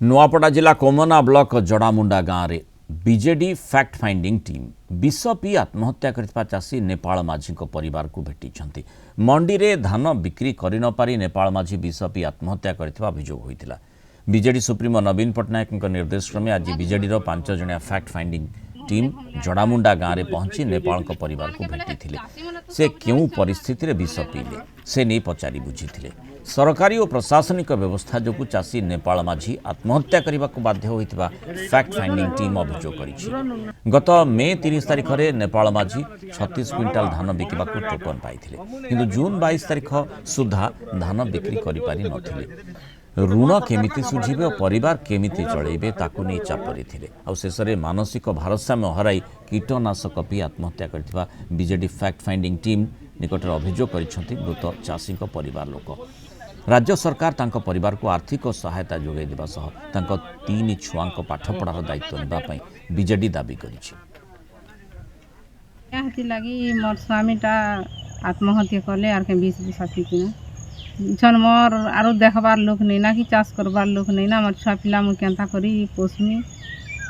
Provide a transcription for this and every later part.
नुआपड़ा जिला कोमना ब्लॉक जड़ामुंडा गाँव में बीजेडी फैक्ट फाइंडिंग टीम विष पी आत्महत्या करथिबा चाषी नेपाल माझी परिवार को भेटी मंडी रे धान बिक्री करि न पारी नेपाल माझी विष पी आत्महत्या करथिबा अभियोग होइतिला। बीजेडी सुप्रीमो नवीन पट्टनायक निर्देश क्रमे आज बीजेडी 5 जणिया फैक्ट फाइंडिंग टीम जड़ामुंडा गाँव में पहुंची नेपाल परिवार को भेटी से क्यों परिस्थिति रे विष पीले से नहीं पचारि बुझी सरकारी और प्रशासनिक व्यवस्था जो चाषी नेपाल माझी आत्महत्या करने को बाध्य होइतिबा फैक्ट फाइंडिंग टीम अभियोग करिछि। गत मे 30 तारिख में नेपाल माझी 36 क्विंटाल धान बिकिबा को टोकन पाइथिले, किंतु जून 22 तारिख सुधा धान बिक्री करि पारि नथिले। ऋण केमिति सुझिबे और परिवार केमिति चलैबे ताकू नहीं चापरी थिले। आ शेषरे मानसिक भारसाम्य हराई कीटनाशक पी आत्महत्या करथिबा बीजेडी फैक्ट फाइंडिंग टीम निकटर अभियोग करिसेंति मृत चाषी परिवार लोक। राज्य सरकार तांको परिवार को आर्थिक सहायता जोगाई देबा सह तांको 3 छुआंको पाठपढ़ार दायित्व नेबा पई बीजेडी दाबी करिछि। याहति लागि मोर स्वामीटा आत्महत्या करले आर के 20 साथी किना छन मोर आरो देखबार लोक नै ना कि चाष करबार लोक नै ना मोर छुआ पिला मु केनता करी पोसमी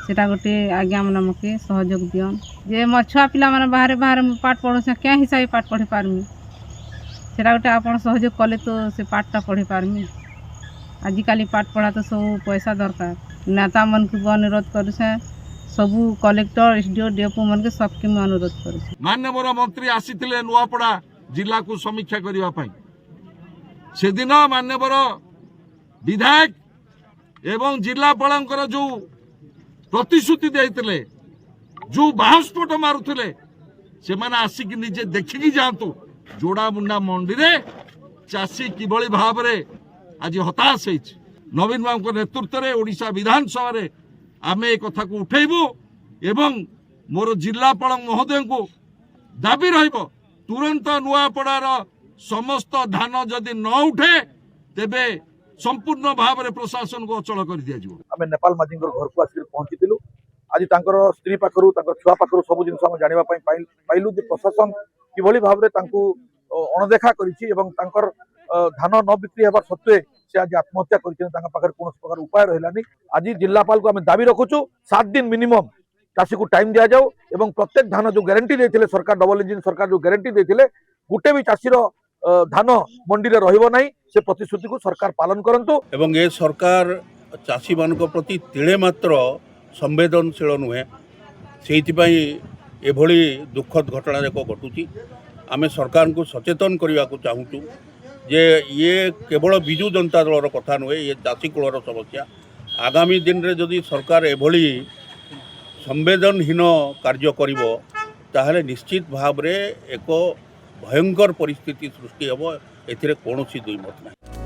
सेटा गोटे आज्ञा मन मके सहयोग दियन जे मोर छुआ पिला माने बाहर बाहर पाठ पढो क्या हिसाब पाठ पढ़ी पारमी सेटा गोटे आपण सहयोग कले तो से पाठटा पढ़ी पारमी। आजिकाली पाठ पढ़ा तो सब पैसा दरकार नेता मन को अनुरोध कर सबू कलेक्टर एसडीओ डीएफओ मन के सबके मैं अनुरोध कर माननीय मंत्री आसीथिले नुआपड़ा जिला को समीक्षा करबा पई से दिन माननीय विधायक एवं जिलापाल जो प्रतिश्रुति देते जो बाहस्फोट मारुले से माने आसिक निजे देखिकी जातु जोड़ामुंडा मंडी रे चाषी किभली भाव रे आज हताश होइछ। नवीन बाबू नेतृत्व में ओडिशा विधानसभा रे आमे एक कथा को उठेबू एवं मोर जिलापाल महोदय को दाबी रहिबो तुरंत नुआपड़ार समस्त धान जदि न उठे तेबे संपूर्ण भाव में प्रशासन को अचल कर दिया जिवो। आमे नेपाल माझी घर को आसी पहुंचीलु आज तांकर स्त्री पाखरु तांकर छुआ पाखरु सब जिनस हम जानिबा पई पाइलु जे प्रशासन किभली भाव में तांकु अणदेखा करिछि एवं तांकर धान न बिक्री हेबार सत्वे से आज आत्महत्या करिछन तांका पाखर कोन प्रकार उपाय रहलानी। आज जिलापाल को आमे दाबी रखुछु 7 दिन मिनिमम चाषी को टाइम दिया जाओ एवं प्रत्येक धान जो गारंटी देथिले सरकार डबल इंजिन सरकार जो गारंटी देथिले गुटे भी चाषीर धान मंडी रे रहइबो नाही से प्रतिश्रुति को सरकार पालन करंतु एवं ए सरकार चाषी मानक प्रति तिळे मात्र संवेदनशील नुहे से एभली दुखद घटना एक घटुची। आमे सरकार को सचेतन करने को चाहूँ जे ये केवल विजु जनता दल कथा नुहे ये चाषी कूलर समस्या। आगामी दिन रे जदि सरकार एभली संवेदनहीन कार्य करिवो ताहले निश्चित भाव रे एक भयंकर परिस्थिति सृष्टि हेबो एथिरे कोनोसी दुई मत नहीं।